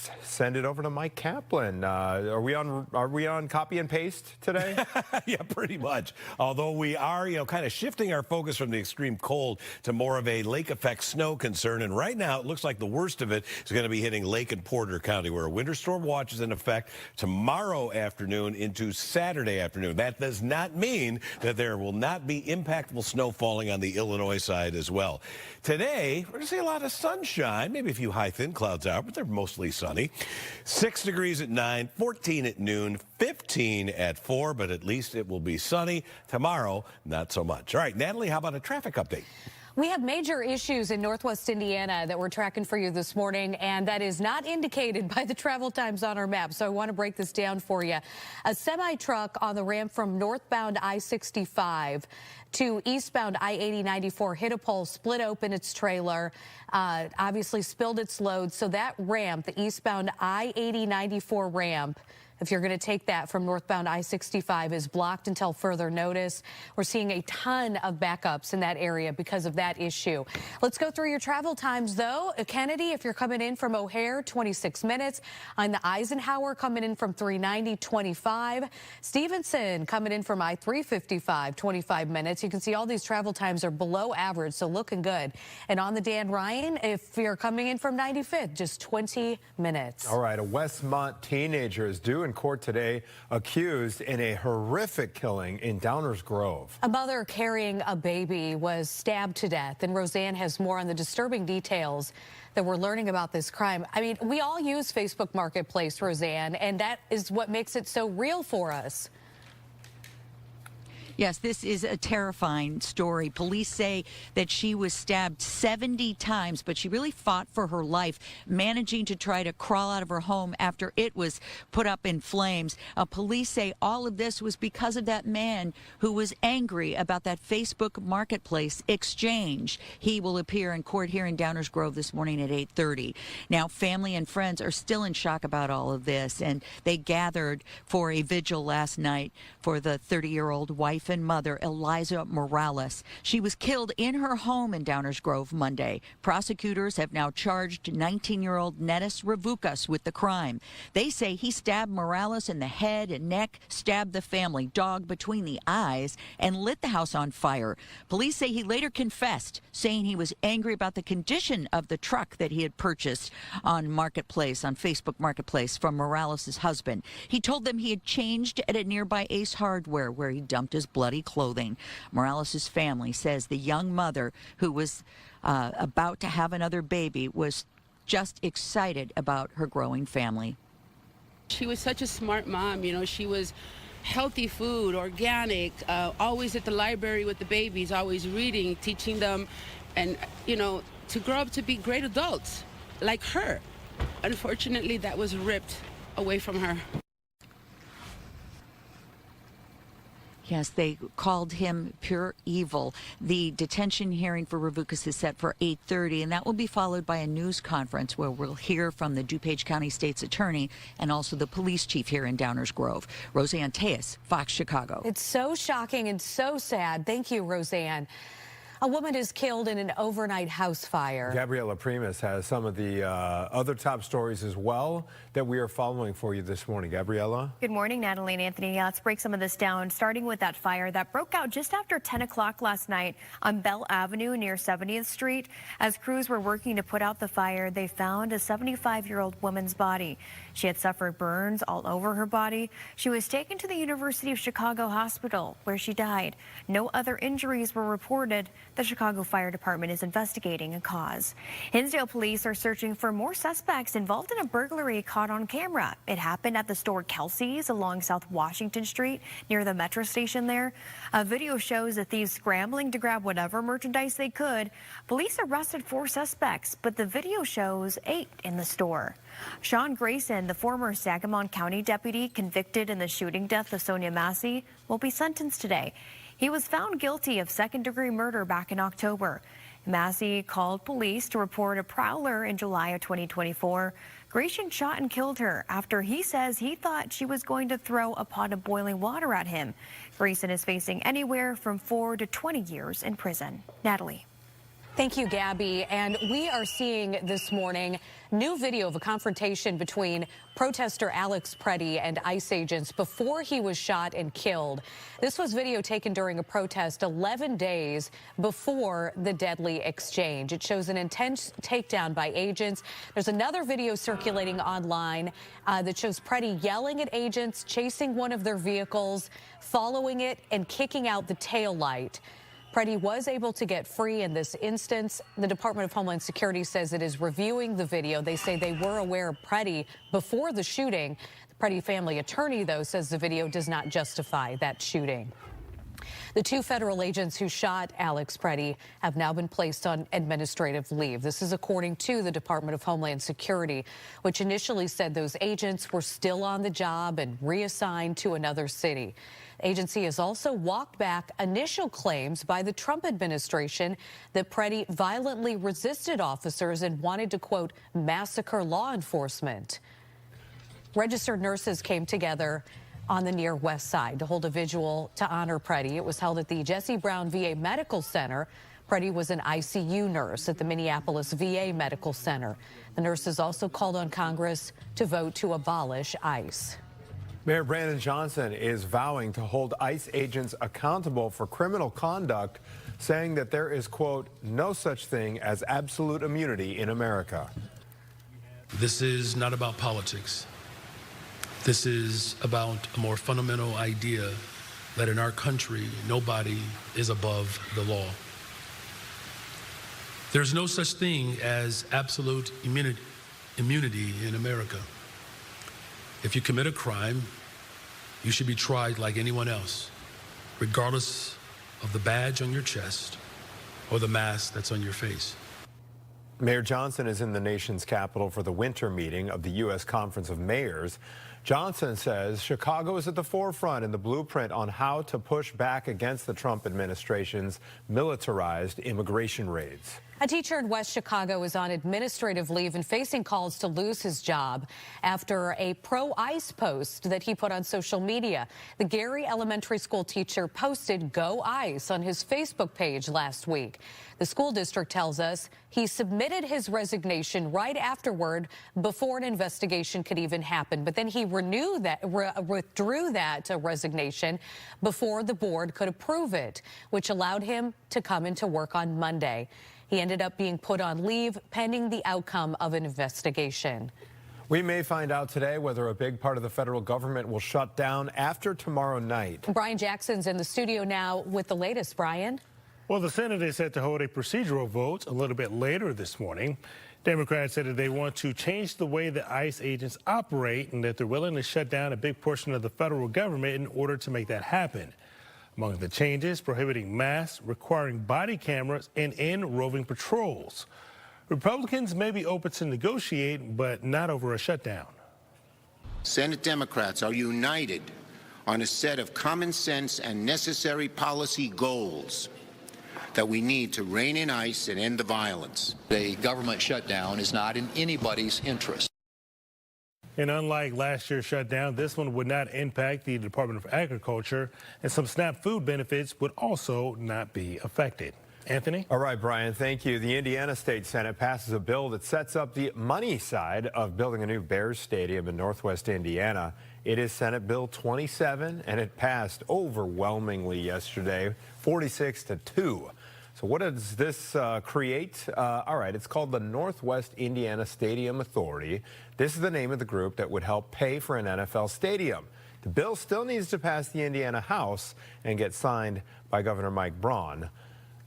let's send it over to Mike Kaplan. Are we on copy and paste today? Yeah, pretty much. Although we are, kind of shifting our focus from the extreme cold to more of a lake effect snow concern. And right now, it looks like the worst of it is going to be hitting Lake and Porter County, where a winter storm watch is in effect tomorrow afternoon into Saturday afternoon. That does not mean that there will not be impactful snow falling on the Illinois side as well. Today, we're going to see a lot of sunshine, maybe a few high thin clouds out, but they're mostly sunny. 6 degrees at 9, 14 at noon, 15 at 4, but at least it will be sunny. Tomorrow, not so much. All right, Natalie, how about a traffic update? We have major issues in Northwest Indiana that we're tracking for you this morning, and that is not indicated by the travel times on our map. So I want to break this down for you. A semi-truck on the ramp from northbound I-65 to eastbound I-80-94 hit a pole, split open its trailer, obviously spilled its load. So that ramp, the eastbound I-80-94 ramp, if you're going to take that from northbound I-65, is blocked until further notice. We're seeing a ton of backups in that area because of that issue. Let's go through your travel times, though. Kennedy, if you're coming in from O'Hare, 26 minutes. On the Eisenhower, coming in from 390, 25. Stevenson coming in from I-355, 25 minutes. You can see all these travel times are below average, so looking good. And on the Dan Ryan, if you're coming in from 95th, just 20 minutes. All right, a Westmont teenager is due in court today, accused in a horrific killing in Downers Grove. A mother carrying a baby was stabbed to death, and Roseanne has more on the disturbing details that we're learning about this crime. I mean, we all use Facebook Marketplace, Roseanne, and that is what makes it so real for us. Yes, this is a terrifying story. Police say that she was stabbed 70 times, but she really fought for her life, managing to try to crawl out of her home after it was put up in flames. Police say all of this was because of that man who was angry about that Facebook Marketplace exchange. He will appear in court here in Downers Grove this morning at 8:30. Now, family and friends are still in shock about all of this, and they gathered for a vigil last night for the 30-year-old wife and mother, Eliza Morales. She was killed in her home in Downers Grove Monday. Prosecutors have now charged 19-year-old Netis Ravukas with the crime. They say he stabbed Morales in the head and neck, stabbed the family dog between the eyes, and lit the house on fire. Police say he later confessed, saying he was angry about the condition of the truck that he had purchased on Marketplace, on Facebook Marketplace, from Morales' husband. He told them he had changed at a nearby Ace Hardware, where he dumped his bloody clothing. Morales' family says the young mother, who was about to have another baby, was just excited about her growing family. She was such a smart mom. She was healthy food, organic, always at the library with the babies, always reading, teaching them, and, to grow up to be great adults like her. Unfortunately, that was ripped away from her. Yes, they called him pure evil. The detention hearing for Ravukas is set for 8:30, and that will be followed by a news conference where we'll hear from the DuPage County State's Attorney and also the police chief here in Downers Grove. Roseanne Tejas, Fox Chicago. It's so shocking and so sad. Thank you, Roseanne. A woman is killed in an overnight house fire. Gabriela Primus has some of the other top stories as well that we are following for you this morning. Gabriela? Good morning, Natalie and Anthony. Let's break some of this down, starting with that fire that broke out just after 10 o'clock last night on Bell Avenue near 70th Street. As crews were working to put out the fire, they found a 75-year-old woman's body. She had suffered burns all over her body. She was taken to the University of Chicago Hospital, where she died. No other injuries were reported. The Chicago Fire Department is investigating a cause. Hinsdale police are searching for more suspects involved in a burglary caught on camera. It happened at the store Kelsey's along South Washington Street near the metro station there. A video shows the thieves scrambling to grab whatever merchandise they could. Police arrested 4 suspects, but the video shows 8 in the store. Sean Grayson, the former Sangamon County deputy convicted in the shooting death of Sonia Massey, will be sentenced today. He was found guilty of second-degree murder back in October. Massey called police to report a prowler in July of 2024. Grayson shot and killed her after he says he thought she was going to throw a pot of boiling water at him. Grayson is facing anywhere from 4 to 20 years in prison. Natalie. Thank you, Gabby. And we are seeing this morning new video of a confrontation between protester Alex Preddy and ICE agents before he was shot and killed. This was video taken during a protest 11 days before the deadly exchange. It shows an intense takedown by agents. There's another video circulating online that shows Preddy yelling at agents, chasing one of their vehicles, following it, and kicking out the taillight. Preddy was able to get free in this instance. The Department of Homeland Security says it is reviewing the video. They say they were aware of Preddy before the shooting. The Preddy family attorney, though, says the video does not justify that shooting. The two federal agents who shot Alex Preddy have now been placed on administrative leave. This is according to the Department of Homeland Security, which initially said those agents were still on the job and reassigned to another city. The agency has also walked back initial claims by the Trump administration that Preddy violently resisted officers and wanted to, quote, massacre law enforcement. Registered nurses came together on the near west side to hold a vigil to honor Preddy. It was held at the Jesse Brown VA Medical Center. Preddy was an ICU nurse at the Minneapolis VA Medical Center. The nurses also called on Congress to vote to abolish ICE. Mayor Brandon Johnson is vowing to hold ICE agents accountable for criminal conduct, saying that there is, quote, no such thing as absolute immunity in America. This is not about politics. This is about a more fundamental idea that in our country, nobody is above the law. There's no such thing as absolute immunity in America. If you commit a crime, you should be tried like anyone else, regardless of the badge on your chest or the mask that's on your face. Mayor Johnson is in the nation's capital for the winter meeting of the U.S. Conference of Mayors. Johnson says Chicago is at the forefront in the blueprint on how to push back against the Trump administration's militarized immigration raids. A teacher in West Chicago is on administrative leave and facing calls to lose his job after a pro-ICE post that he put on social media. The Gary Elementary School teacher posted "Go ICE" on his Facebook page last week. The school district tells us he submitted his resignation right afterward before an investigation could even happen. But then he withdrew that resignation before the board could approve it, which allowed him to come into work on Monday. He ended up being put on leave pending the outcome of an investigation. We may find out today whether a big part of the federal government will shut down after tomorrow night. Brian Jackson's in the studio now with the latest. Brian? Well, the Senate is set to hold a procedural vote a little bit later this morning. Democrats said that they want to change the way that ICE agents operate and that they're willing to shut down a big portion of the federal government in order to make that happen. Among the changes, prohibiting masks, requiring body cameras, and roving patrols. Republicans may be open to negotiate, but not over a shutdown. Senate Democrats are united on a set of common sense and necessary policy goals that we need to rein in ICE and end the violence. A government shutdown is not in anybody's interest. And unlike last year's shutdown, this one would not impact the Department of Agriculture, and some SNAP food benefits would also not be affected. Anthony? All right, Brian, thank you. The Indiana State Senate passes a bill that sets up the money side of building a new Bears stadium in Northwest Indiana. It is Senate Bill 27, and it passed overwhelmingly yesterday, 46-2. So what does this create? All right, it's called the Northwest Indiana Stadium Authority. This is the name of the group that would help pay for an NFL stadium. The bill still needs to pass the Indiana House and get signed by Governor Mike Braun.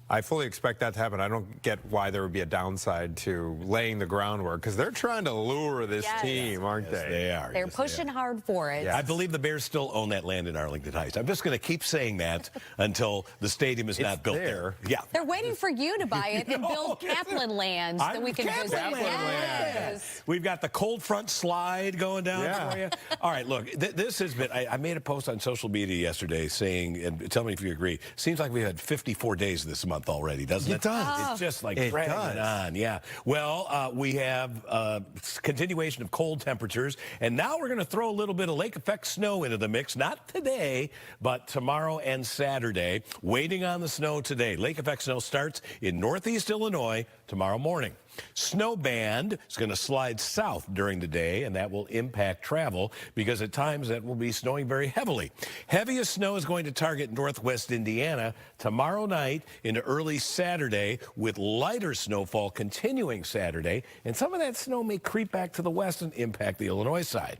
I fully expect that to happen. I don't get why there would be a downside to laying the groundwork, because they're trying to lure this team, aren't they? They are. They're pushing hard for it. Yes. I believe the Bears still own that land in Arlington Heights. I'm just going to keep saying that until the stadium is not built there. Yeah. They're waiting for you to buy it and build Kaplan lands that we can visit. Yes. We've got the cold front slide going down for you. All right, look, this has been, I made a post on social media yesterday saying, and tell me if you agree, seems like we had 54 days this month month already, doesn't it? It does. It's just like It dragging does. on. Yeah. Well, we have continuation of cold temperatures, and now we're going to throw a little bit of lake effect snow into the mix. Not today, but tomorrow and Saturday. Waiting on the snow today. Lake effect snow starts in northeast Illinois tomorrow morning. Snow band is going to slide south during the day, and that will impact travel because at times that will be snowing very heavily. Heaviest snow is going to target northwest Indiana tomorrow night into early Saturday, with lighter snowfall continuing Saturday, and some of that snow may creep back to the west and impact the Illinois side.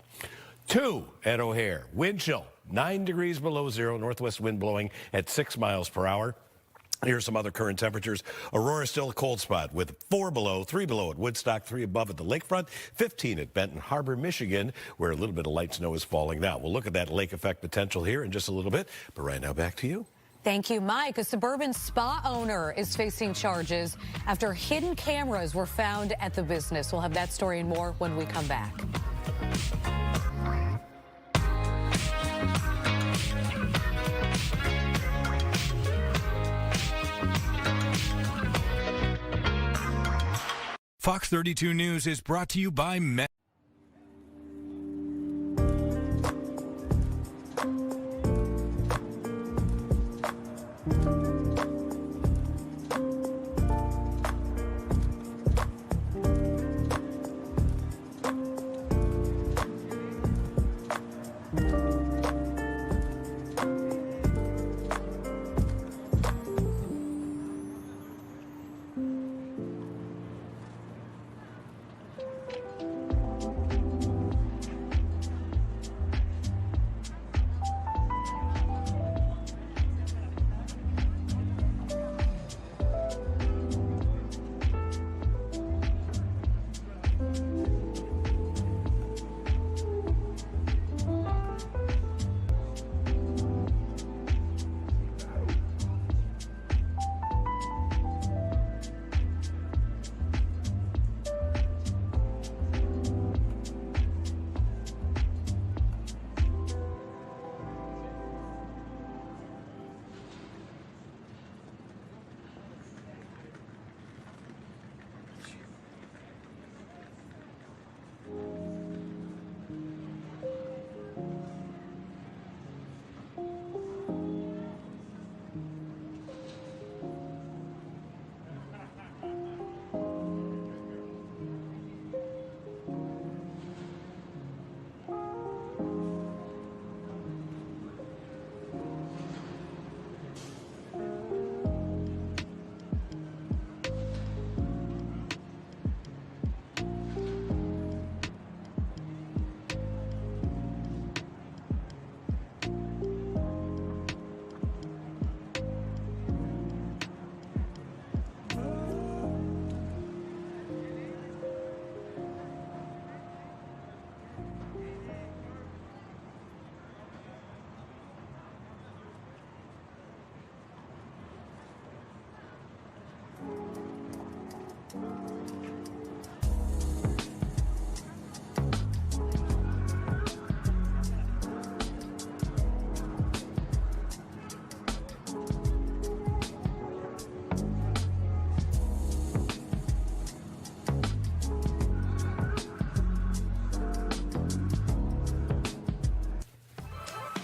2 at O'Hare. Wind chill 9 degrees below zero, northwest wind blowing at 6 miles per hour. Here's some other current temperatures. Aurora still a cold spot with 4 below, 3 below at Woodstock, 3 above at the lakefront, 15 at Benton Harbor, Michigan, where a little bit of light snow is falling now. We'll look at that lake effect potential here in just a little bit. But right now, back to you. Thank you, Mike. A suburban spa owner is facing charges after hidden cameras were found at the business. We'll have that story and more when we come back. Fox 32 News is brought to you by Met.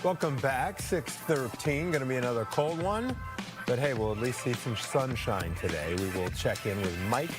Welcome back. 6:13. Going to be another cold one. But hey, we'll at least see some sunshine today. We will check in with Mike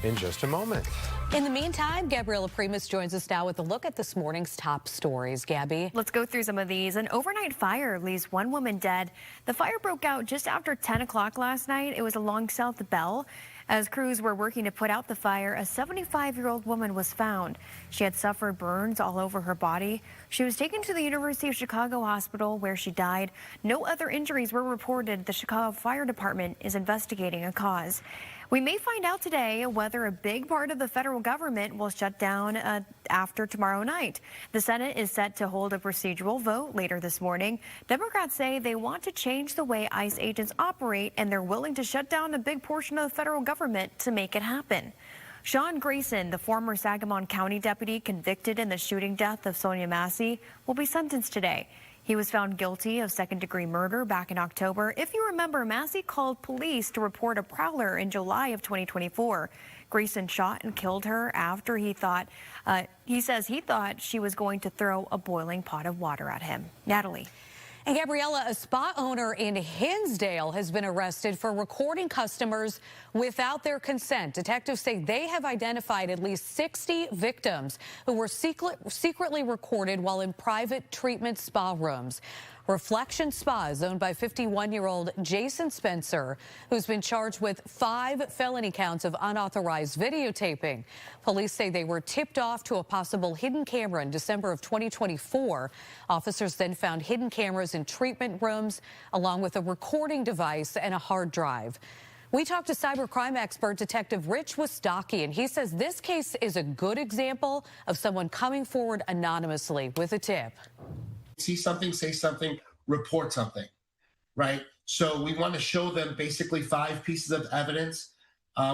in just a moment. In the meantime, Gabriela Primus joins us now with a look at this morning's top stories. Gabby. Let's go through some of these. An overnight fire leaves one woman dead. The fire broke out just after 10 o'clock last night. It was along South Bell. As crews were working to put out the fire, a 75-year-old woman was found. She had suffered burns all over her body. She was taken to the University of Chicago Hospital, where she died. No other injuries were reported. The Chicago Fire Department is investigating a cause. We may find out today whether a big part of the federal government will shut down after tomorrow night. The Senate is set to hold a procedural vote later this morning. Democrats say they want to change the way ICE agents operate, and they're willing to shut down a big portion of the federal government to make it happen. Sean Grayson, the former Sangamon County deputy convicted in the shooting death of Sonia Massey, will be sentenced today. He was found guilty of second-degree murder back in October. If you remember, Massey called police to report a prowler in July of 2024. Grayson shot and killed her after he says he thought she was going to throw a boiling pot of water at him. Natalie. And Gabriella, a spa owner in Hinsdale has been arrested for recording customers without their consent. Detectives say they have identified at least 60 victims who were secretly recorded while in private treatment spa rooms. Reflection Spa is owned by 51-year-old Jason Spencer, who's been charged with 5 felony counts of unauthorized videotaping. Police say they were tipped off to a possible hidden camera in December of 2024. Officers then found hidden cameras in treatment rooms, along with a recording device and a hard drive. We talked to cybercrime expert Detective Rich Wistocki, and he says this case is a good example of someone coming forward anonymously with a tip. See something, say something, report something, right? So we want to show them basically 5 pieces of evidence.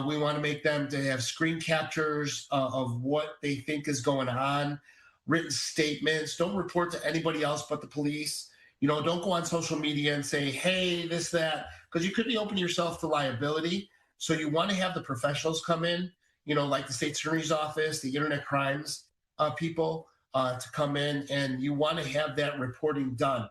We want to make them to have screen captures of what they think is going on, written statements. Don't report to anybody else but the police. You know, don't go on social media and say, hey, this, that, because you could be opening yourself to liability. So you want to have the professionals come in, you know, like the state attorney's office, the internet crimes people, to come in, and you want to have that reporting done.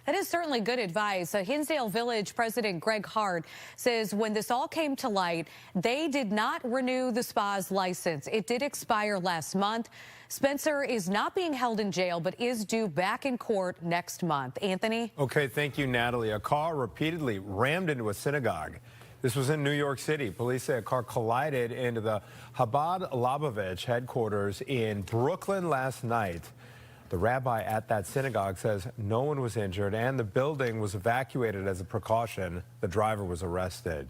That is certainly good advice. Hinsdale Village President Greg Hart says when this all came to light, they did not renew the spa's license. It did expire last month. Spencer is not being held in jail, but is due back in court next month. Anthony? Okay, thank you, Natalie. A car repeatedly rammed into a synagogue. This was in New York City. Police say a car collided into the Chabad Lubavitch headquarters in Brooklyn last night. The rabbi at that synagogue says no one was injured and the building was evacuated as a precaution. The driver was arrested.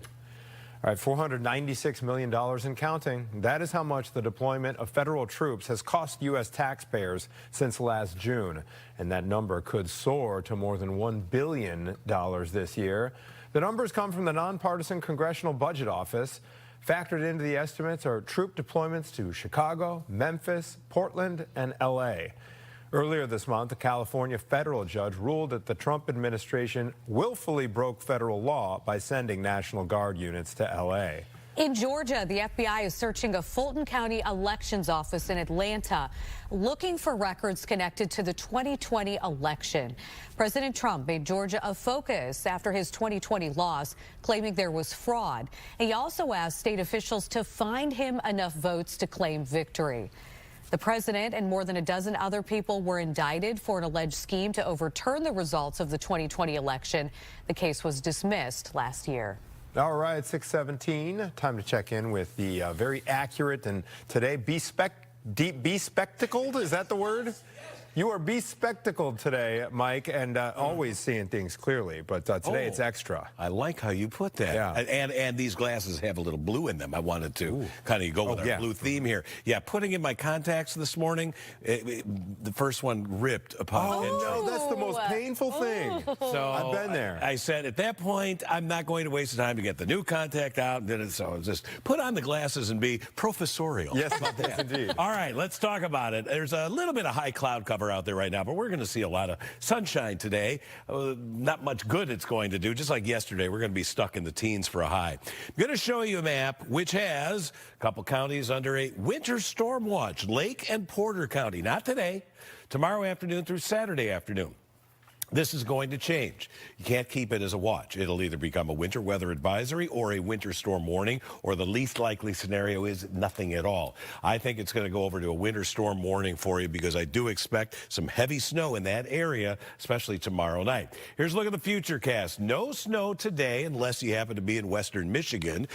All right, $496 million and counting. That is how much the deployment of federal troops has cost U.S. taxpayers since last June. And that number could soar to more than $1 billion this year. The numbers come from the nonpartisan Congressional Budget Office. Factored into the estimates are troop deployments to Chicago, Memphis, Portland, and L.A. Earlier this month, a California federal judge ruled that the Trump administration willfully broke federal law by sending National Guard units to L.A. In Georgia, the FBI is searching a Fulton County elections office in Atlanta, looking for records connected to the 2020 election. President Trump made Georgia a focus after his 2020 loss, claiming there was fraud. He also asked state officials to find him enough votes to claim victory. The president and more than a dozen other people were indicted for an alleged scheme to overturn the results of the 2020 election. The case was dismissed last year. All right, 6:17. Time to check in with the very accurate and today bespectacled. Is that the word? You are bespectacled today, Mike, and always seeing things clearly. But today it's extra. I like how you put that. Yeah. And these glasses have a little blue in them. I wanted to kind of go with our blue theme here. Yeah, putting in my contacts this morning, the first one ripped apart. Oh, no, that's the most painful thing. So I've been there. I said, at that point, I'm not going to waste the time to get the new contact out. So just put on the glasses and be professorial. Yes, indeed. All right, let's talk about it. There's a little bit of high cloud cover out there right now, but we're going to see a lot of sunshine today. Not much good it's going to do. Just like yesterday, we're going to be stuck in the teens for a high. I'm going to show you a map which has a couple counties under a winter storm watch. Lake and Porter County. Not today. Tomorrow afternoon through Saturday afternoon. This is going to change. You can't keep it as a watch. It'll either become a winter weather advisory or a winter storm warning, or the least likely scenario is nothing at all. I think it's going to go over to a winter storm warning for you because I do expect some heavy snow in that area, especially tomorrow night. Here's a look at the futurecast. No snow today unless you happen to be in western Michigan.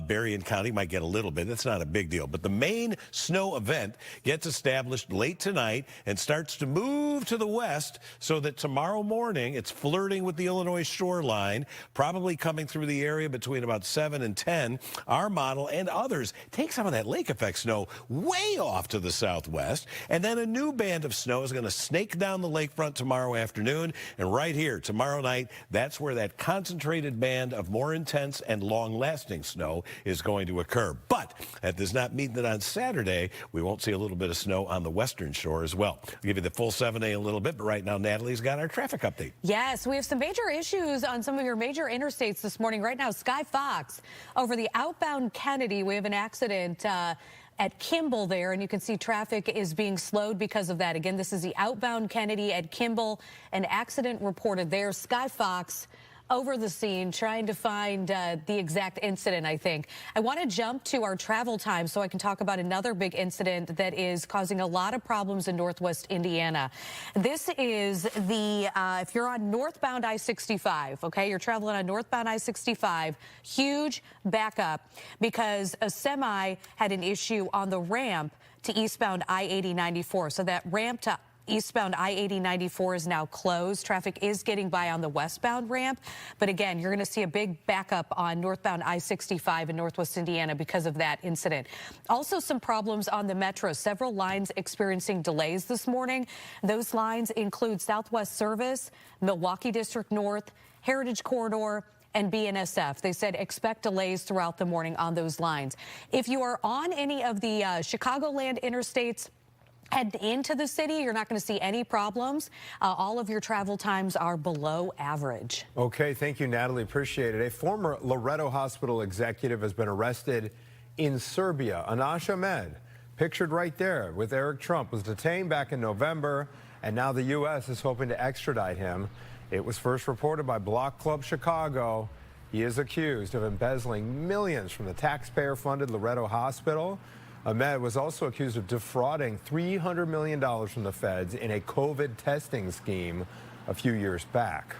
Berrien County might get a little bit. That's not a big deal. But the main snow event gets established late tonight and starts to move to the west so that tomorrow morning. It's flirting with the Illinois shoreline, probably coming through the area between about 7 and 10. Our model and others take some of that lake effect snow way off to the southwest, and then a new band of snow is going to snake down the lakefront tomorrow afternoon, and right here tomorrow night, that's where that concentrated band of more intense and long-lasting snow is going to occur. But that does not mean that on Saturday we won't see a little bit of snow on the western shore as well. I'll give you the full 7-day in a little bit, but right now Natalie's got our traffic update. Yes, we have some major issues on some of your major interstates this morning. Right now, Sky Fox over the outbound Kennedy. We have an accident at Kimball there, and you can see traffic is being slowed because of that. Again, this is the outbound Kennedy at Kimball. An accident reported there. Sky Fox over the scene trying to find the exact incident, I think. I want to jump to our travel time so I can talk about another big incident that is causing a lot of problems in Northwest Indiana. This is the, if you're on northbound I-65, okay, you're traveling on northbound I-65, huge backup because a semi had an issue on the ramp to eastbound I-80-94. So that ramp to eastbound I-80-94 is now closed. Traffic is getting by on the westbound ramp. But again, you're going to see a big backup on northbound I-65 in Northwest Indiana because of that incident. Also some problems on the metro. Several lines experiencing delays this morning. Those lines include Southwest Service, Milwaukee District North, Heritage Corridor, and BNSF. They said expect delays throughout the morning on those lines. If you are on any of the Chicagoland interstates, head into the city, you're not going to see any problems. All of your travel times are below average. Okay, thank you, Natalie. Appreciate it. A former Loretto Hospital executive has been arrested in Serbia. Anash Ahmed, pictured right there with Eric Trump, was detained back in November, and now the U.S. is hoping to extradite him. It was first reported by Block Club Chicago. He is accused of embezzling millions from the taxpayer-funded Loretto Hospital. Ahmed was also accused of defrauding $300 million from the feds in a COVID testing scheme a few years back.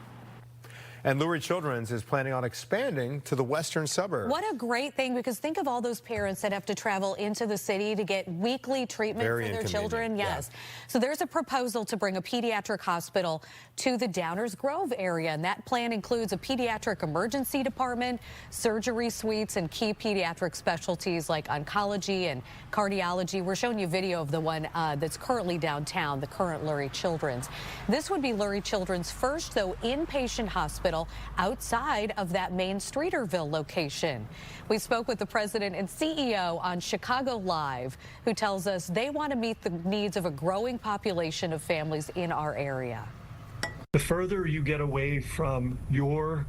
And Lurie Children's is planning on expanding to the western suburbs. What a great thing, because think of all those parents that have to travel into the city to get weekly treatment for their children. Yes. Yeah. So there's a proposal to bring a pediatric hospital to the Downers Grove area, and that plan includes a pediatric emergency department, surgery suites, and key pediatric specialties like oncology and cardiology. We're showing you video of the one that's currently downtown, the current Lurie Children's. This would be Lurie Children's first, though, inpatient hospital outside of that main Streeterville location. We spoke with the president and CEO on Chicago Live, who tells us they want to meet the needs of a growing population of families in our area. The further you get away from your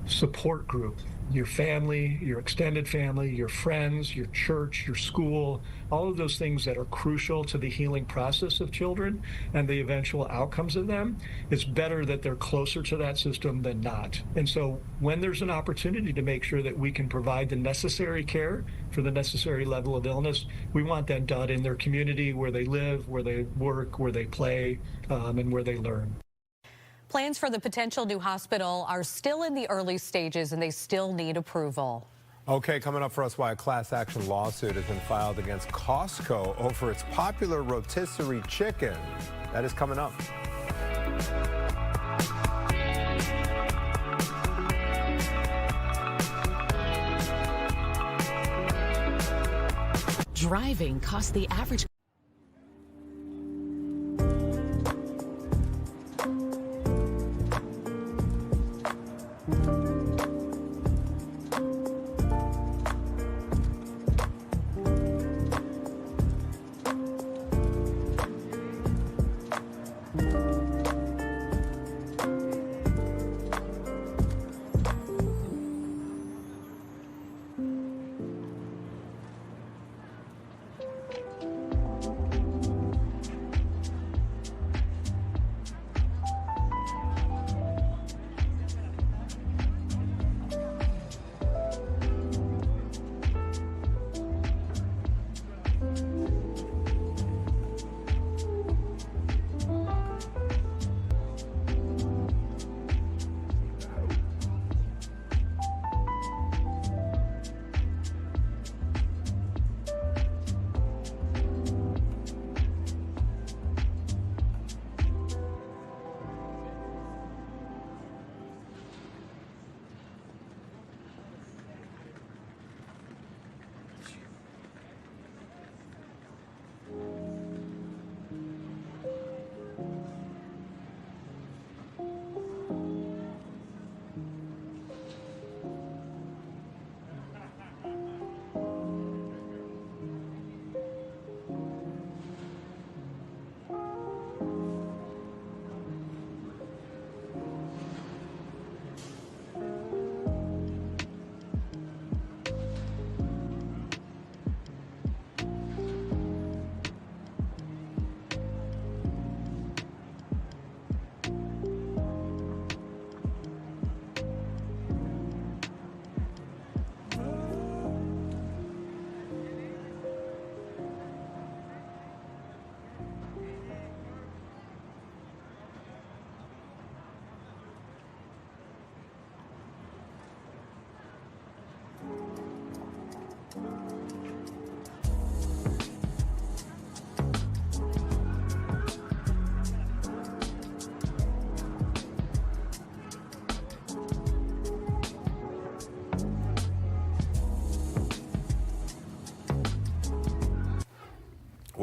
support group, your family, your extended family, your friends, your church, your school, all of those things that are crucial to the healing process of children and the eventual outcomes of them, it's better that they're closer to that system than not. And so when there's an opportunity to make sure that we can provide the necessary care for the necessary level of illness, we want that done in their community, where they live, where they work, where they play, and where they learn. Plans for the potential new hospital are still in the early stages, and they still need approval. Okay, coming up for us, why a class action lawsuit has been filed against Costco over its popular rotisserie chicken. That is coming up. Driving costs the average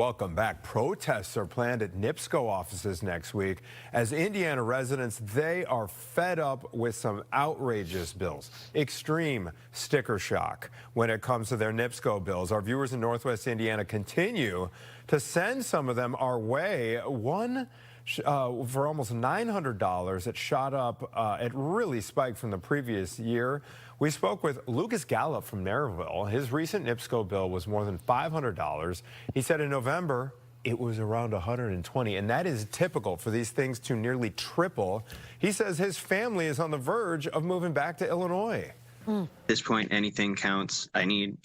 Welcome back. Protests are planned at NIPSCO offices next week as Indiana residents, they are fed up with some outrageous bills. Extreme sticker shock when it comes to their NIPSCO bills. Our viewers in Northwest Indiana continue to send some of them our way. One for almost $900. It shot up. It really spiked from the previous year. We spoke with Lucas Gallup from Maryville. His recent NIPSCO bill was more than $500. He said in November it was around $120, and that is typical for these things to nearly triple. He says his family is on the verge of moving back to Illinois. At this point, anything counts. I'm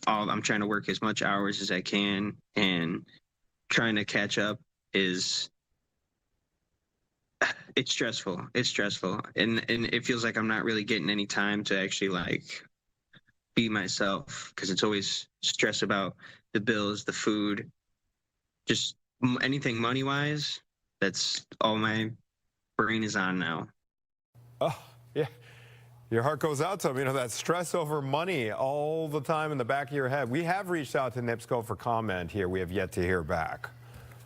trying to work as much hours as I can, and trying to catch up it's stressful. It's stressful. And it feels like I'm not really getting any time to actually be myself, because it's always stress about the bills, the food, just anything money-wise. That's all my brain is on now. Oh, yeah. Your heart goes out to them. You know, that stress over money all the time in the back of your head. We have reached out to NIPSCO for comment here. We have yet to hear back.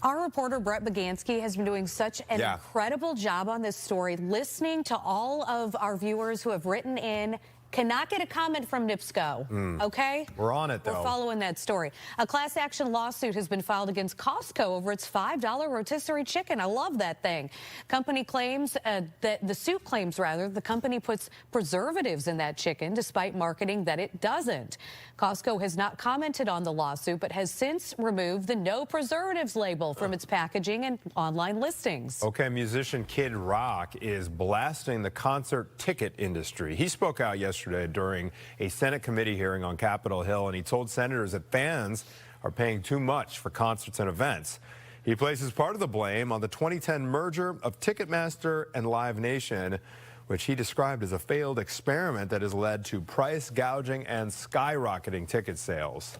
Our reporter, Brett Bagansky, has been doing such an incredible job on this story, listening to all of our viewers who have written in. Cannot get a comment from NIPSCO, okay? We're on it, though. We're following that story. A class action lawsuit has been filed against Costco over its $5 rotisserie chicken. I love that thing. Company claims that the suit claims, the company puts preservatives in that chicken despite marketing that it doesn't. Costco has not commented on the lawsuit, but has since removed the no preservatives label from its packaging and online listings. Okay, musician Kid Rock is blasting the concert ticket industry. He spoke out yesterday during a Senate committee hearing on Capitol Hill, and he told senators that fans are paying too much for concerts and events. He places part of the blame on the 2010 merger of Ticketmaster and Live Nation, which he described as a failed experiment that has led to price gouging and skyrocketing ticket sales.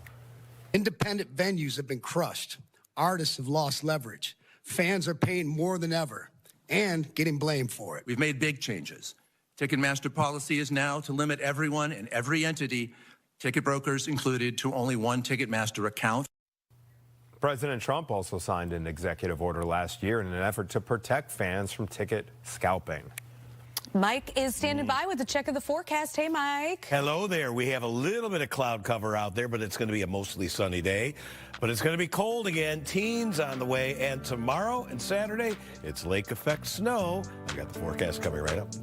Independent venues have been crushed. Artists have lost leverage. Fans are paying more than ever and getting blamed for it. We've made big changes. Ticketmaster policy is now to limit everyone and every entity, ticket brokers included, to only one Ticketmaster account. President Trump also signed an executive order last year in an effort to protect fans from ticket scalping. Mike is standing by with a check of the forecast. Hey, Mike. Hello there. We have a little bit of cloud cover out there, but it's going to be a mostly sunny day. But it's going to be cold again. Teens on the way. And tomorrow and Saturday, it's lake effect snow. I got the forecast coming right up.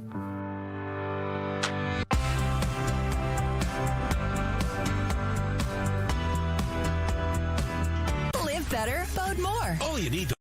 Live better, vote more. All you need to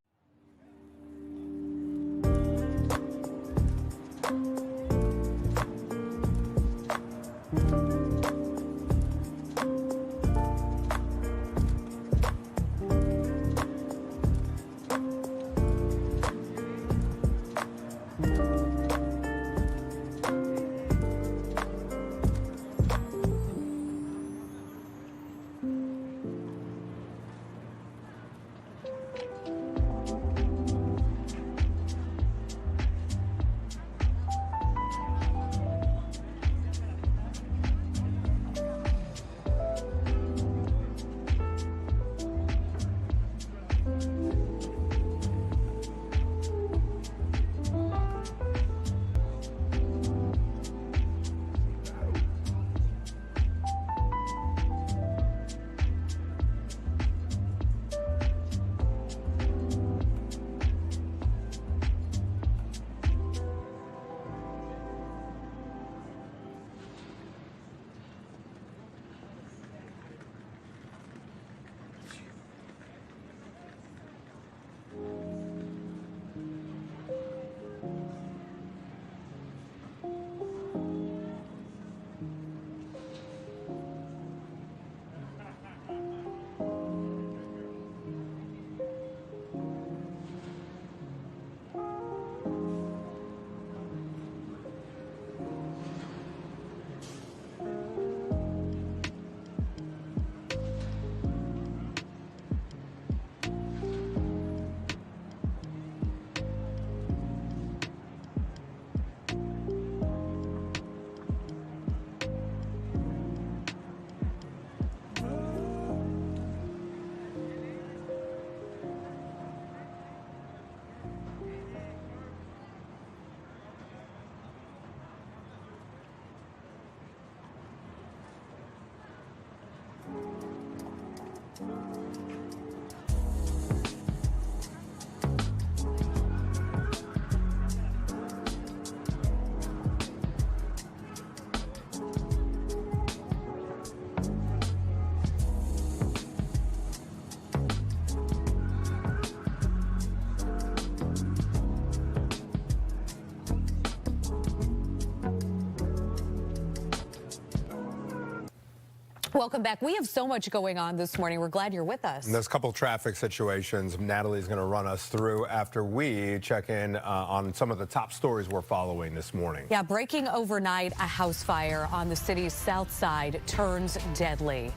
Welcome back. We have so much going on this morning. We're glad you're with us. And there's a couple traffic situations Natalie's going to run us through after we check in on some of the top stories we're following this morning. Yeah, breaking overnight, a house fire on the city's south side turns deadly.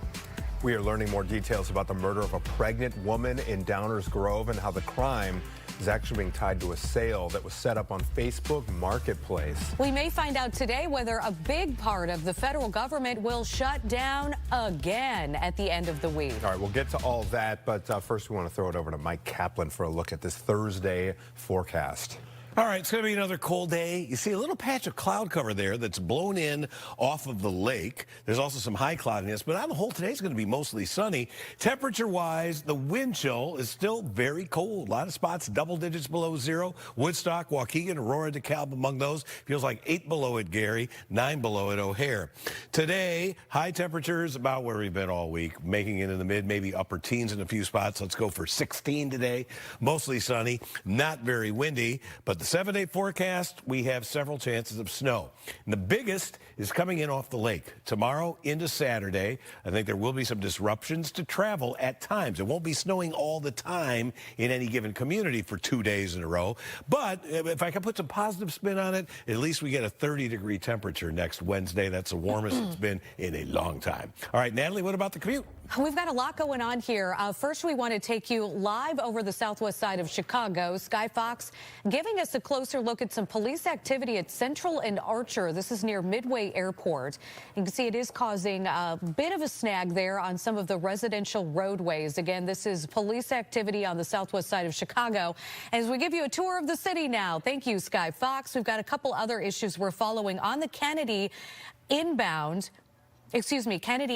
We are learning more details about the murder of a pregnant woman in Downers Grove and how the crime is actually being tied to a sale that was set up on Facebook Marketplace. We may find out today whether a big part of the federal government will shut down again at the end of the week. All right, we'll get to all that, but first we want to throw it over to Mike Kaplan for a look at this Thursday forecast. All right, it's going to be another cold day. You see a little patch of cloud cover there that's blown in off of the lake. There's also some high cloudiness, but on the whole, today's going to be mostly sunny. Temperature-wise, the wind chill is still very cold. A lot of spots double digits below zero. Woodstock, Waukegan, Aurora, DeKalb among those. Feels like 8 below at Gary, 9 below at O'Hare. Today, high temperatures about where we've been all week, making it in the mid, maybe upper teens in a few spots. Let's go for 16 today. Mostly sunny, not very windy, but the 7-day forecast, we have several chances of snow. And the biggest is coming in off the lake. Tomorrow into Saturday, I think there will be some disruptions to travel at times. It won't be snowing all the time in any given community for 2 days in a row. But if I can put some positive spin on it, at least we get a 30-degree temperature next Wednesday. That's the warmest it's been in a long time. All right, Natalie, what about the commute? We've got a lot going on here. First, we want to take you live over the southwest side of Chicago. Sky Fox giving us a closer look at some police activity at Central and Archer. This is near Midway Airport. You can see it is causing a bit of a snag there on some of the residential roadways. Again, this is police activity on the southwest side of Chicago. As we give you a tour of the city now. Thank you, Sky Fox. We've got a couple other issues we're following on the Kennedy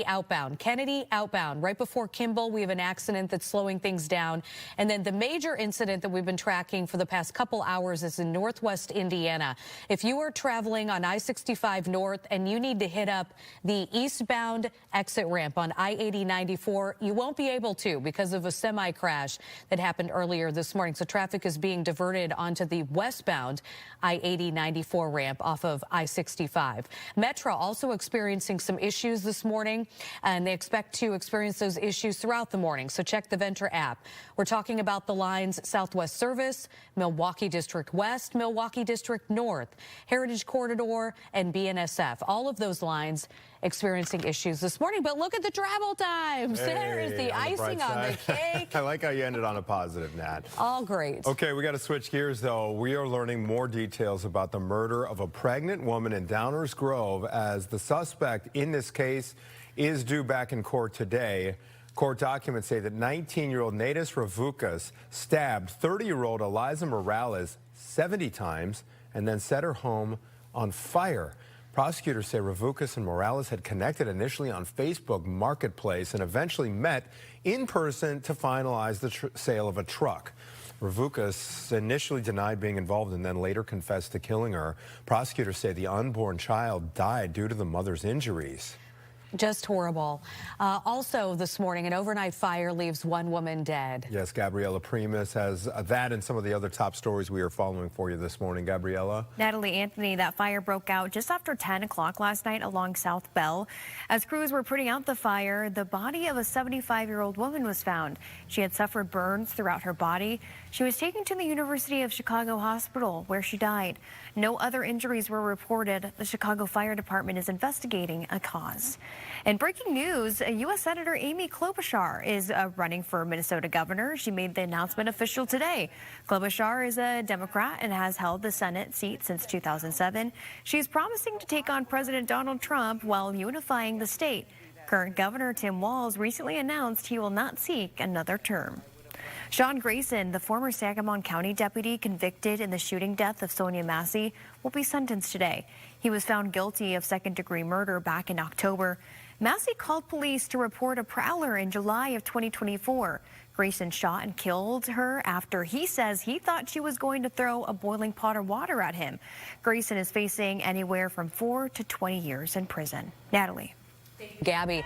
outbound. Kennedy outbound. Right before Kimball, we have an accident that's slowing things down. And then the major incident that we've been tracking for the past couple hours is in Northwest Indiana. If you are traveling on I-65 North and you need to hit up the eastbound exit ramp on I-80-94, you won't be able to because of a semi crash that happened earlier this morning. So traffic is being diverted onto the westbound I-80-94 ramp off of I-65. Metra also experiencing some issues this morning, and they expect to experience those issues throughout the morning. So check the Venture app. We're talking about the lines Southwest Service, Milwaukee District West, Milwaukee District North, Heritage Corridor, and BNSF. All of those lines experiencing issues this morning. But look at the travel times. Hey, there is the icing on the cake. I like how you ended on a positive, Nat. All great. Okay, we got to switch gears, though. We are learning more details about the murder of a pregnant woman in Downers Grove as the suspect in this case is due back in court today. Court documents say that 19-year-old Natus Ravukas stabbed 30-year-old Eliza Morales 70 times and then set her home on fire. Prosecutors say Ravukas and Morales had connected initially on Facebook Marketplace and eventually met in person to finalize the sale of a truck. Ravukas initially denied being involved and then later confessed to killing her. Prosecutors say the unborn child died due to the mother's injuries. Just horrible. Also this morning, an overnight fire leaves one woman dead. Yes, Gabriella Primus has that and some of the other top stories we are following for you this morning. Gabriella? Natalie, Anthony, that fire broke out just after 10 o'clock last night along South Bell. As crews were putting out the fire, the body of a 75-year-old woman was found. She had suffered burns throughout her body. She was taken to the University of Chicago Hospital, where she died. No other injuries were reported. The Chicago Fire Department is investigating a cause. And breaking news, U.S. Senator Amy Klobuchar is running for Minnesota governor. She made the announcement official today. Klobuchar is a Democrat and has held the Senate seat since 2007. She's promising to take on President Donald Trump while unifying the state. Current Governor Tim Walz recently announced he will not seek another term. Sean Grayson, the former Sangamon County deputy convicted in the shooting death of Sonia Massey, will be sentenced today. He was found guilty of second-degree murder back in October. Massey called police to report a prowler in July of 2024. Grayson shot and killed her after he says he thought she was going to throw a boiling pot of water at him. Grayson is facing anywhere from 4 to 20 years in prison. Natalie. Gabby.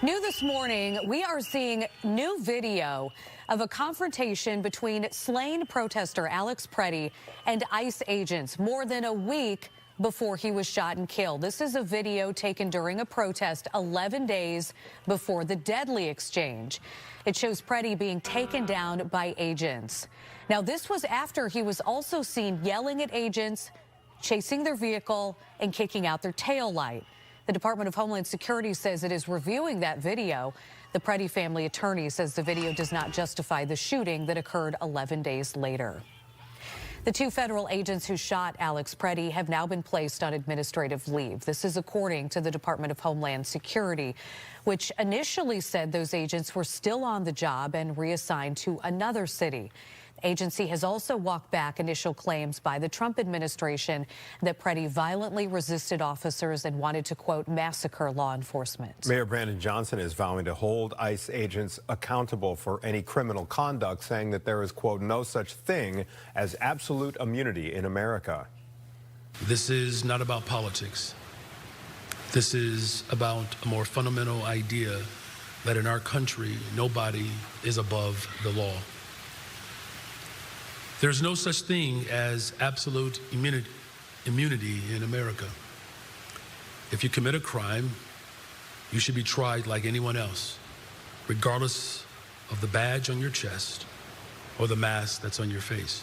New this morning, we are seeing new video of a confrontation between slain protester Alex Preddy and ICE agents more than a week before he was shot and killed. This is a video taken during a protest 11 days before the deadly exchange. It shows Preddy being taken down by agents. Now, this was after he was also seen yelling at agents, chasing their vehicle, and kicking out their tail light. The Department of Homeland Security says it is reviewing that video. The Preddy family attorney says the video does not justify the shooting that occurred 11 days later. The two federal agents who shot Alex Preddy have now been placed on administrative leave. This is according to the Department of Homeland Security, which initially said those agents were still on the job and reassigned to another city. The agency has also walked back initial claims by the Trump administration that Preddy violently resisted officers and wanted to, quote, massacre law enforcement. Mayor Brandon Johnson is vowing to hold ICE agents accountable for any criminal conduct, saying that there is, quote, no such thing as absolute immunity in America. This is not about politics. This is about a more fundamental idea that in our country, nobody is above the law. There's no such thing as absolute immunity in America. If you commit a crime, you should be tried like anyone else, regardless of the badge on your chest or the mask that's on your face.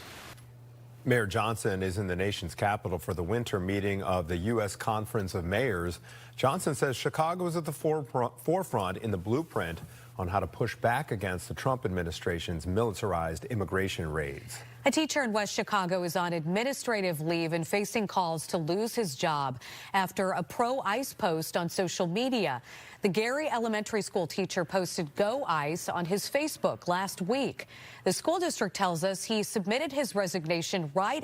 Mayor Johnson is in the nation's capital for the winter meeting of the U.S. Conference of Mayors. Johnson says Chicago is at the forefront in the blueprint on how to push back against the Trump administration's militarized immigration raids. A teacher in West Chicago is on administrative leave and facing calls to lose his job after a pro-ICE post on social media. The Gary Elementary School teacher posted "Go ICE" on his Facebook last week. The school district tells us he submitted his resignation right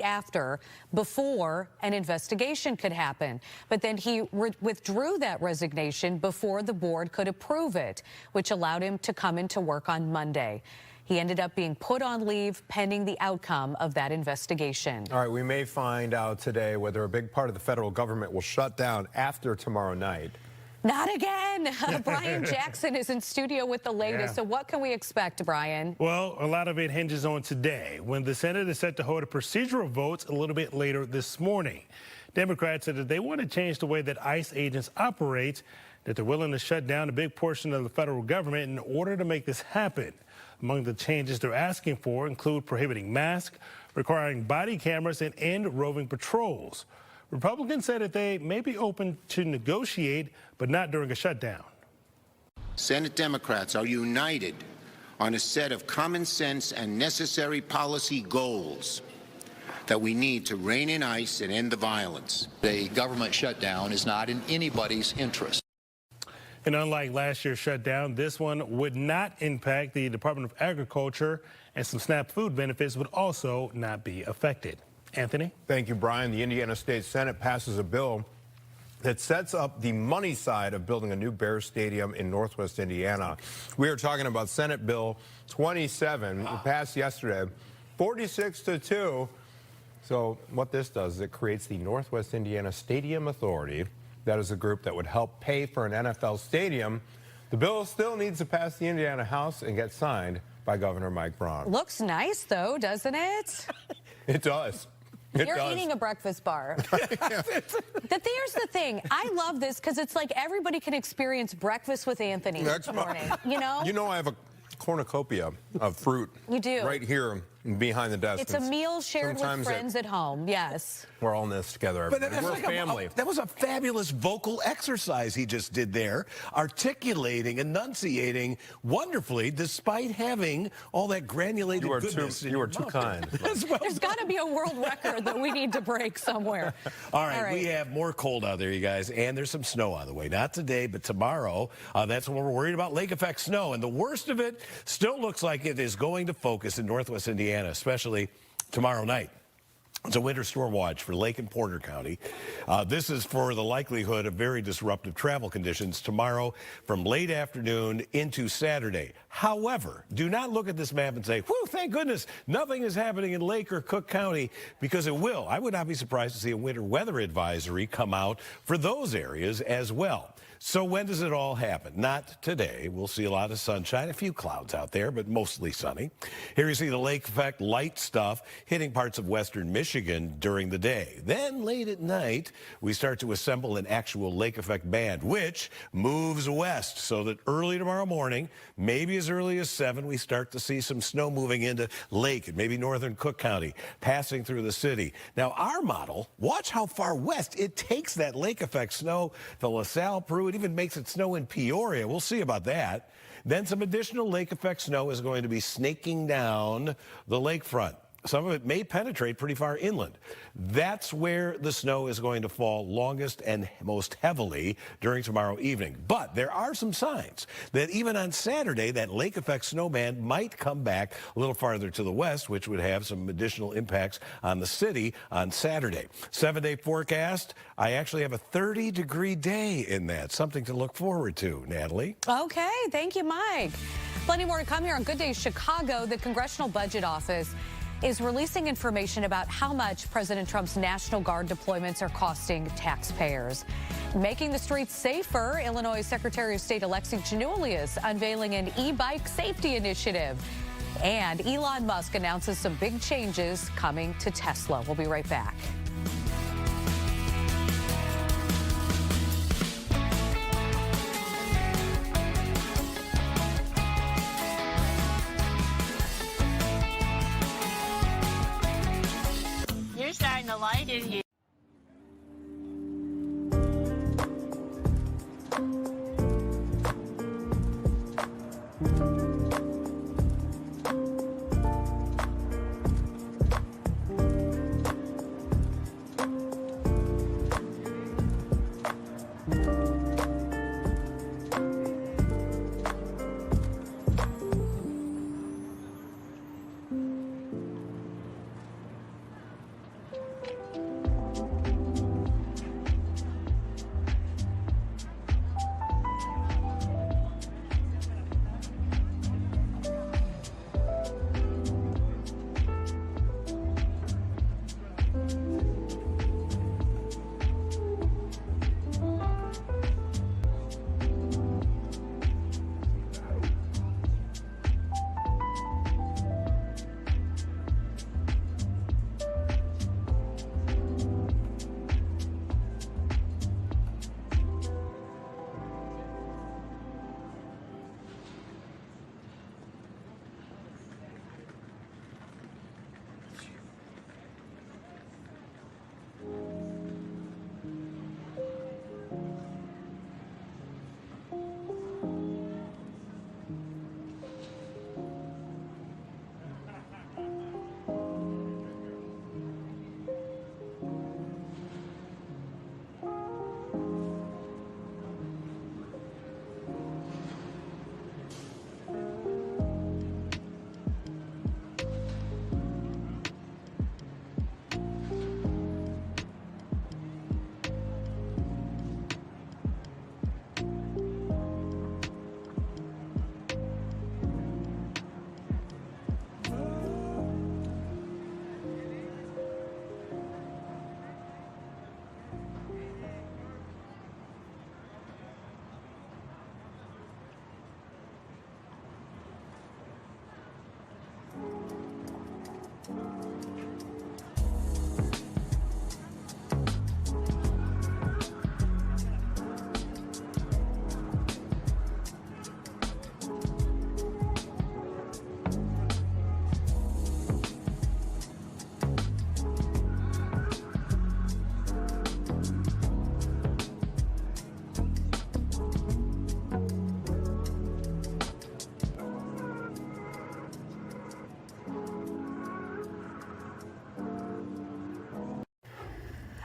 before an investigation could happen. But then he withdrew that resignation before the board could approve it, which allowed him to come into work on Monday. He ended up being put on leave pending the outcome of that investigation. All right, we may find out today whether a big part of the federal government will shut down after tomorrow night. Not again. Brian Jackson is in studio with the latest. So what can we expect, Brian? Well, a lot of it hinges on today, when the Senate is set to hold a procedural vote a little bit later this morning. Democrats said that they want to change the way that ICE agents operate, that they're willing to shut down a big portion of the federal government in order to make this happen. Among the changes they're asking for include prohibiting masks, requiring body cameras, and end roving patrols. Republicans said that they may be open to negotiate, but not during a shutdown. Senate Democrats are united on a set of common sense and necessary policy goals that we need to rein in ICE and end the violence. A government shutdown is not in anybody's interest. And unlike last year's shutdown, this one would not impact the Department of Agriculture, and some SNAP food benefits would also not be affected. Anthony? Thank you, Brian. The Indiana State Senate passes a bill that sets up the money side of building a new Bears stadium in Northwest Indiana. We are talking about Senate Bill 27. It passed yesterday, 46-2. So what this does is it creates the Northwest Indiana Stadium Authority. That is a group that would help pay for an NFL stadium. The bill still needs to pass the Indiana House and get signed by Governor Mike Braun. Looks nice, though, doesn't it? It does. You're eating a breakfast bar. Here's the thing. I love this because it's like everybody can experience breakfast with Anthony this morning. You know? You know, I have a cornucopia of fruit. You do. Right here behind the desk. It's a meal shared with friends at home. Yes. We're all in this together. But We're like family. that was a fabulous vocal exercise he just did there, articulating, enunciating wonderfully, despite having all that granulated goodness. You are too kind. There's got to be a world record that we need to break somewhere. All right, we have more cold out there, you guys, and there's some snow on the way. Not today, but tomorrow. That's when we're worried about lake effect snow. And the worst of it still looks like it is going to focus in Northwest Indiana, especially tomorrow night. It's a winter storm watch for Lake and Porter County. This is for the likelihood of very disruptive travel conditions tomorrow from late afternoon into Saturday. However, do not look at this map and say, whew, thank goodness nothing is happening in Lake or Cook County, because it will. I would not be surprised to see a winter weather advisory come out for those areas as well. So when does it all happen? Not today. We'll see a lot of sunshine, a few clouds out there, but mostly sunny. Here you see the lake effect light stuff hitting parts of western Michigan during the day. Then late at night, we start to assemble an actual lake effect band, which moves west so that early tomorrow morning, maybe as early as 7, we start to see some snow moving into Lake and maybe northern Cook County, passing through the city. Now, our model, watch how far west it takes that lake effect snow to LaSalle, Peru. It even makes it snow in Peoria. We'll see about that. Then some additional lake effect snow is going to be snaking down the lakefront. Some of it may penetrate pretty far inland. That's where the snow is going to fall longest and most heavily during tomorrow evening. But there are some signs that even on Saturday, that lake effect snow band might come back a little farther to the west, which would have some additional impacts on the city on Saturday. 7-day forecast, I actually have a 30-degree day in that. Something to look forward to, Natalie. Okay, thank you, Mike. Plenty more to come here on Good Day Chicago. The Congressional Budget Office is releasing information about how much President Trump's National Guard deployments are costing taxpayers. Making the streets safer, Illinois Secretary of State Alexi Giannoulias unveiling an e-bike safety initiative. And Elon Musk announces some big changes coming to Tesla. We'll be right back. Shine the light in here.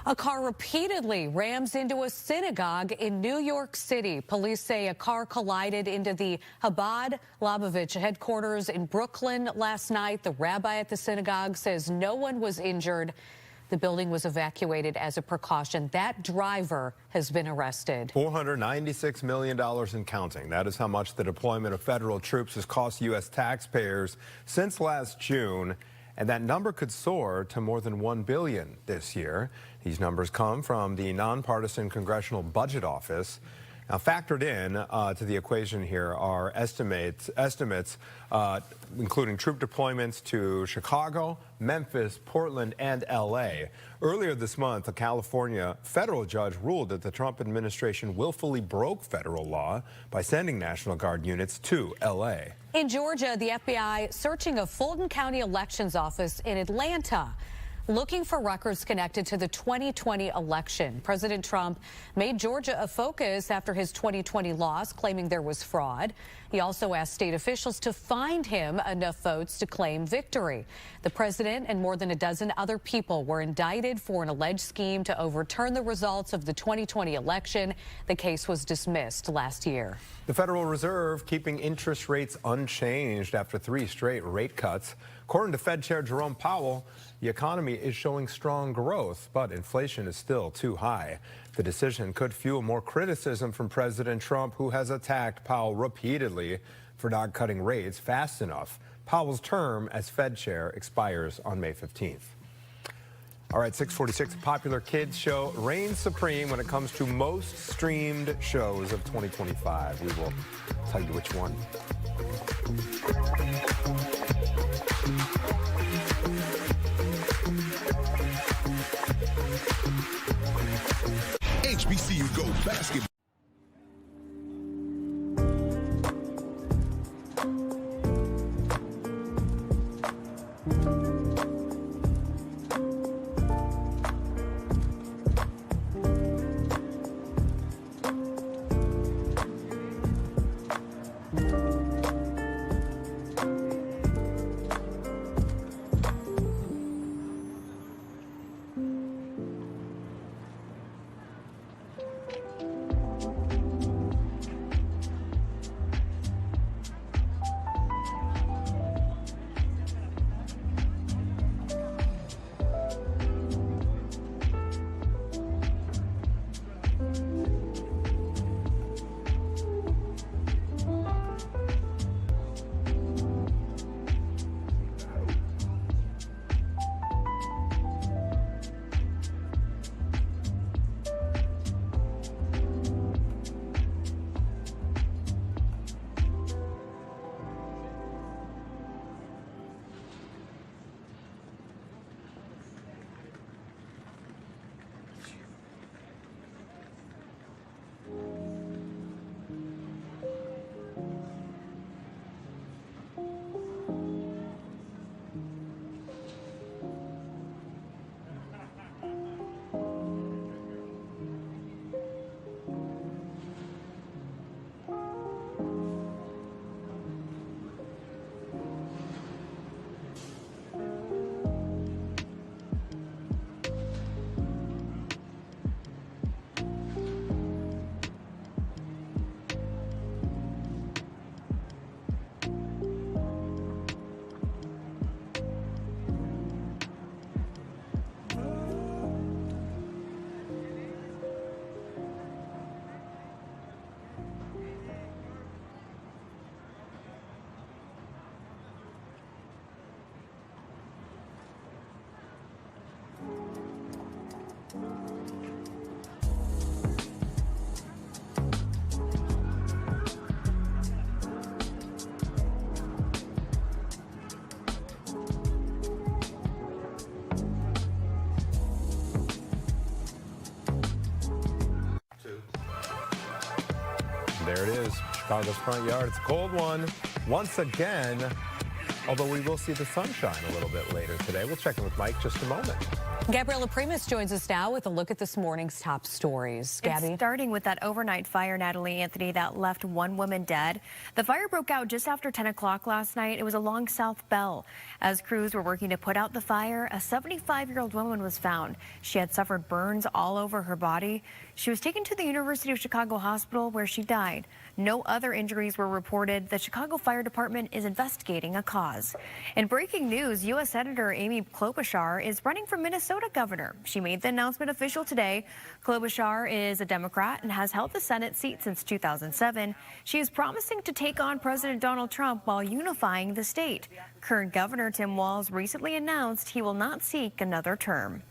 A car repeatedly rams into a synagogue in New York City. Police say a car collided into the Chabad Lubavitch headquarters in Brooklyn last night. The rabbi at the synagogue says no one was injured. The building was evacuated as a precaution. That driver has been arrested. $496 million and counting. That is how much the deployment of federal troops has cost U.S. taxpayers since last June. And that number could soar to more than $1 billion this year. These numbers come from the nonpartisan Congressional Budget Office. Now, factored in to the equation here are estimates including troop deployments to Chicago, Memphis, Portland, and L.A. Earlier this month, a California federal judge ruled that the Trump administration willfully broke federal law by sending National Guard units to L.A. In Georgia, the FBI searching a Fulton County Elections Office in Atlanta, looking for records connected to the 2020 election. President Trump made Georgia a focus after his 2020 loss, claiming there was fraud. He also asked state officials to find him enough votes to claim victory. The president and more than a dozen other people were indicted for an alleged scheme to overturn the results of the 2020 election. The case was dismissed last year. The Federal Reserve keeping interest rates unchanged after 3 straight rate cuts. According to Fed Chair Jerome Powell, the economy is showing strong growth, but inflation is still too high. The decision could fuel more criticism from President Trump, who has attacked Powell repeatedly for not cutting rates fast enough. Powell's term as Fed chair expires on May 15th. All right, 646, a popular kids show reigns supreme when it comes to most streamed shows of 2025. We will tell you which one. HBCU Go Basketball. There it is, Chicago's front yard. It's a cold one once again, although we will see the sunshine a little bit later today. We'll check in with Mike just a moment. Gabriela Primus joins us now with a look at this morning's top stories. Gabby? It's starting with that overnight fire, Natalie Anthony, that left 1 woman dead. The fire broke out just after 10 o'clock last night. It was along South Bell. As crews were working to put out the fire, a 75-year-old woman was found. She had suffered burns all over her body. She was taken to the University of Chicago Hospital where she died. No other injuries were reported. The Chicago Fire Department is investigating a cause. In breaking news, U.S. Senator Amy Klobuchar is running for Minnesota governor. She made the announcement official today. Klobuchar is a Democrat and has held the Senate seat since 2007. She is promising to take on President Donald Trump while unifying the state. Current Governor Tim Walz recently announced he will not seek another term.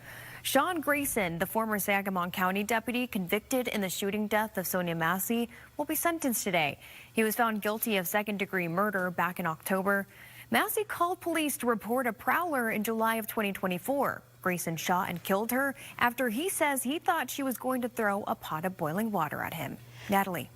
Sean Grayson, the former Sangamon County deputy convicted in the shooting death of Sonia Massey, will be sentenced today. He was found guilty of second-degree murder back in October. Massey called police to report a prowler in July of 2024. Grayson shot and killed her after he says he thought she was going to throw a pot of boiling water at him. Natalie.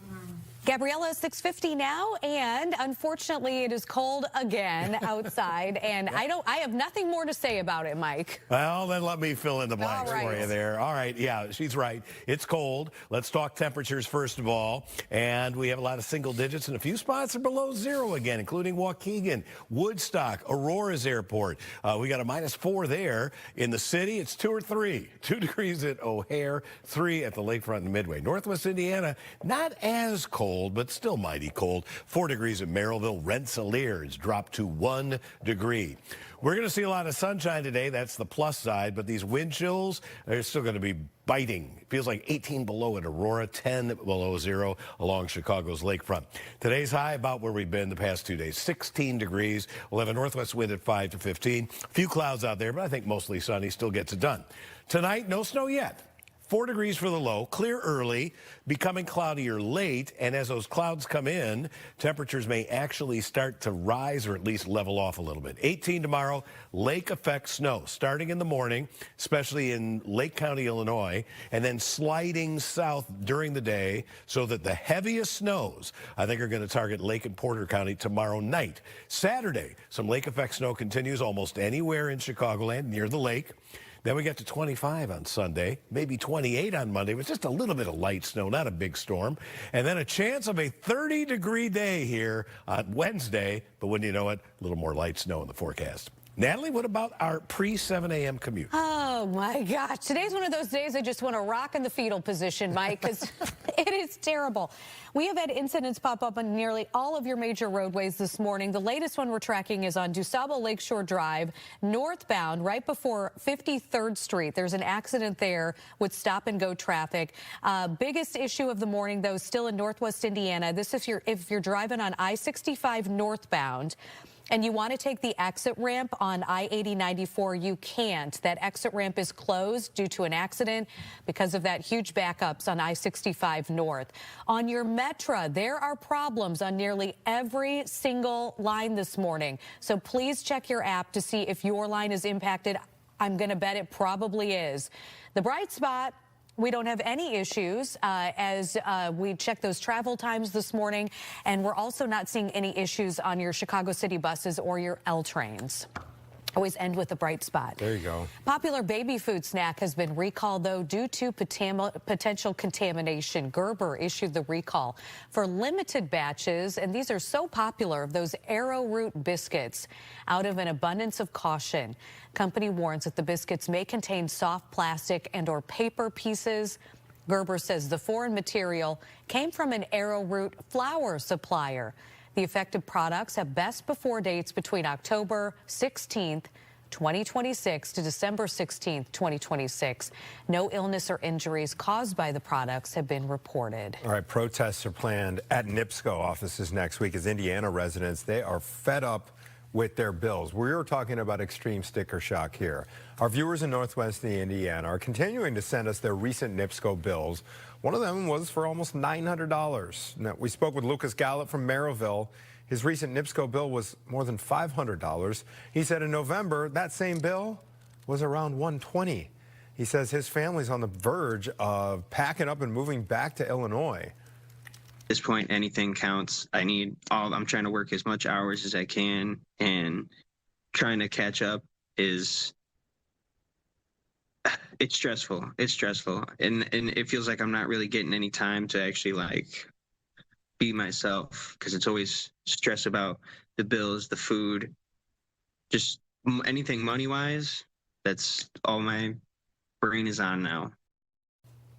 Gabriella, 6:50 now, and unfortunately it is cold again outside, and I have nothing more to say about it, Mike. Well, then let me fill in the blanks All right. for you there. All right, yeah, she's right. It's cold. Let's talk temperatures first of all, and we have a lot of single digits, and a few spots are below zero again, including Waukegan, Woodstock, Aurora's airport. We got a -4 there. In the city, it's 2 or 3. 2 degrees at O'Hare, 3 at the lakefront and Midway. Northwest Indiana, not as cold, but still mighty cold. 4 degrees at Merrillville. Rensselaer has dropped to 1 degree. We're going to see a lot of sunshine today. That's the plus side, but these wind chills are still going to be biting. It feels like 18 below at Aurora, 10 below zero along Chicago's lakefront. Today's high about where we've been the past 2 days, 16 degrees. We'll have a northwest wind at 5 to 15. A few clouds out there, but I think mostly sunny. Still gets it done. Tonight, no snow yet. 4 degrees for the low, clear early, becoming cloudier late, and as those clouds come in, temperatures may actually start to rise or at least level off a little bit. 18 tomorrow, lake effect snow starting in the morning, especially in Lake County, Illinois, and then sliding south during the day so that the heaviest snows, I think, are going to target Lake and Porter County tomorrow night. Saturday, some lake effect snow continues almost anywhere in Chicagoland near the lake. Then we get to 25 on Sunday, maybe 28 on Monday, with just a little bit of light snow, not a big storm. And then a chance of a 30-degree day here on Wednesday, but wouldn't you know it, a little more light snow in the forecast. Natalie, what about our pre-7 a.m. commute? Oh, my gosh. Today's one of those days I just want to rock in the fetal position, Mike, because it is terrible. We have had incidents pop up on nearly all of your major roadways this morning. The latest one we're tracking is on DuSable Lakeshore Drive, northbound, right before 53rd Street. There's an accident there with stop-and-go traffic. Biggest issue of the morning, though, still in Northwest Indiana. This is if you're driving on I-65 northbound, and you want to take the exit ramp on I-80-94, you can't. That exit ramp is closed due to an accident because of that huge backups on I-65 north. On your Metra, there are problems on nearly every single line this morning. So please check your app to see if your line is impacted. I'm going to bet it probably is. The bright spot, we don't have any issues as we check those travel times this morning, and we're also not seeing any issues on your Chicago City buses or your L trains. Always end with a bright spot. There you go. Popular baby food snack has been recalled, though, due to potential contamination. Gerber issued the recall for limited batches, and these are so popular, of those arrowroot biscuits. Out of an abundance of caution, company warns that the biscuits may contain soft plastic and or paper pieces. Gerber says the foreign material came from an arrowroot flour supplier. The affected products have best before dates between October 16th, 2026 to December 16th, 2026. No illness or injuries caused by the products have been reported. All right, protests are planned at NIPSCO offices next week as Indiana residents, they are fed up with their bills. We were talking about extreme sticker shock here. Our viewers in Northwest Indiana are continuing to send us their recent NIPSCO bills. One of them was for almost $900. Now, we spoke with Lucas Gallup from Merrillville. His recent NIPSCO bill was more than $500. He said in November, that same bill was around $120. He says his family's on the verge of packing up and moving back to Illinois. At this point, anything counts. I'm trying to work as much hours as I can, and trying to catch up it's stressful. It's stressful. And it feels like I'm not really getting any time to actually be myself, because it's always stress about the bills, the food, just anything money-wise. That's all my brain is on now.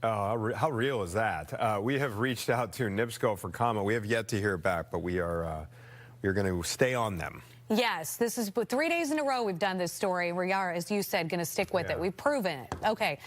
Oh, how real is that? We have reached out to NIPSCO for comment. We have yet to hear back, but we're going to stay on them. Yes, this is 3 days in a row we've done this story. We are, as you said, going to stick with it. We've proven it. Okay.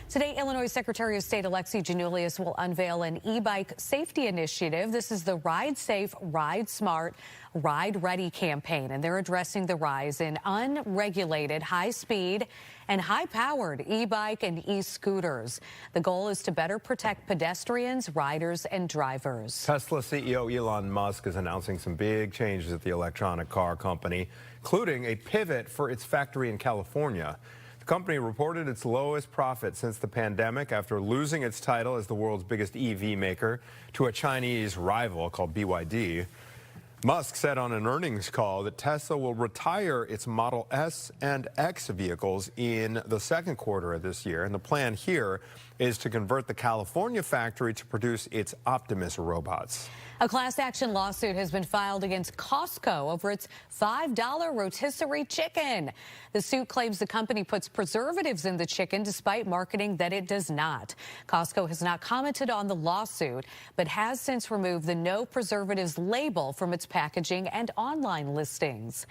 Today, Illinois Secretary of State Alexi Giannoulias will unveil an e-bike safety initiative. This is the Ride Safe, Ride Smart, Ride Ready campaign, and they're addressing the rise in unregulated high-speed and high-powered e-bike and e-scooters. The goal is to better protect pedestrians, riders, and drivers. Tesla CEO Elon Musk is announcing some big changes at the electronic car company, including a pivot for its factory in California. The company reported its lowest profit since the pandemic after losing its title as the world's biggest EV maker to a Chinese rival called BYD. Musk said on an earnings call that Tesla will retire its Model S and X vehicles in the second quarter of this year. And the plan here is to convert the California factory to produce its Optimus robots. A class action lawsuit has been filed against Costco over its $5 rotisserie chicken. The suit claims the company puts preservatives in the chicken despite marketing that it does not. Costco has not commented on the lawsuit, but has since removed the no preservatives label from its packaging and online listings.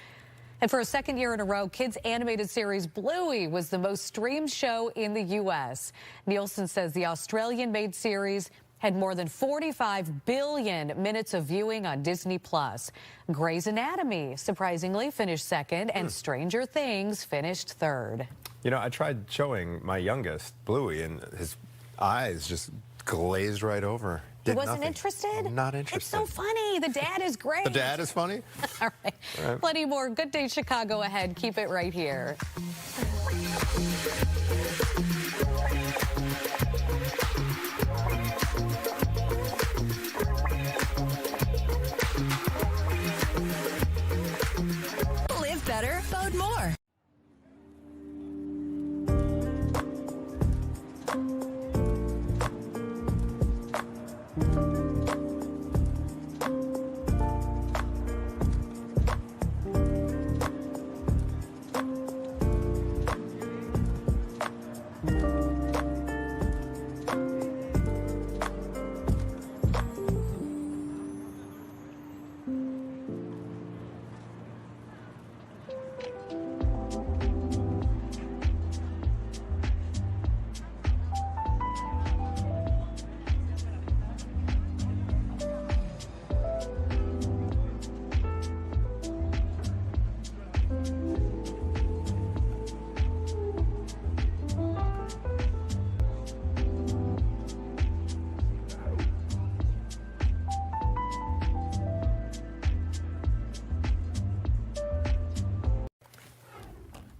And for a second year in a row, kids' animated series Bluey was the most streamed show in the U.S. Nielsen says the Australian-made series had more than 45 billion minutes of viewing on Disney+. Grey's Anatomy surprisingly finished second, and Stranger Things finished third. You know, I tried showing my youngest Bluey, and his eyes just glazed right over. He wasn't interested? Not interested. It's so funny. The dad is great. The dad is funny? All right. All right. Plenty more Good Day Chicago ahead. Keep it right here. Live better, vote more.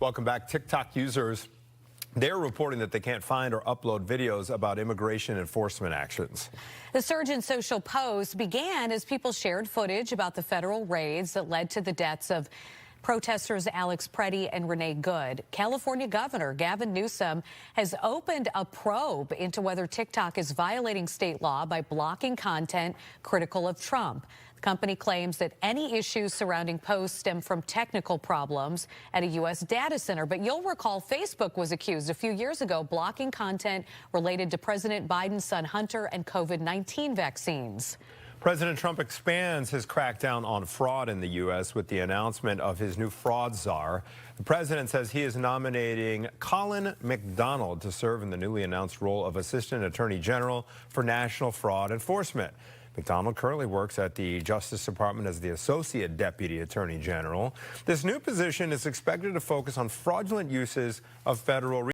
Welcome back. TikTok users, they're reporting that they can't find or upload videos about immigration enforcement actions. The surge in social posts began as people shared footage about the federal raids that led to the deaths of protesters Alex Preddy and Renee Good. California Governor Gavin Newsom has opened a probe into whether TikTok is violating state law by blocking content critical of Trump. The company claims that any issues surrounding posts stem from technical problems at a U.S. data center. But you'll recall Facebook was accused a few years ago blocking content related to President Biden's son Hunter and COVID-19 vaccines. President Trump expands his crackdown on fraud in the U.S. with the announcement of his new fraud czar. The president says he is nominating Colin McDonald to serve in the newly announced role of Assistant Attorney General for National Fraud Enforcement. McDonald currently works at the Justice Department as the Associate Deputy Attorney General. This new position is expected to focus on fraudulent uses of federal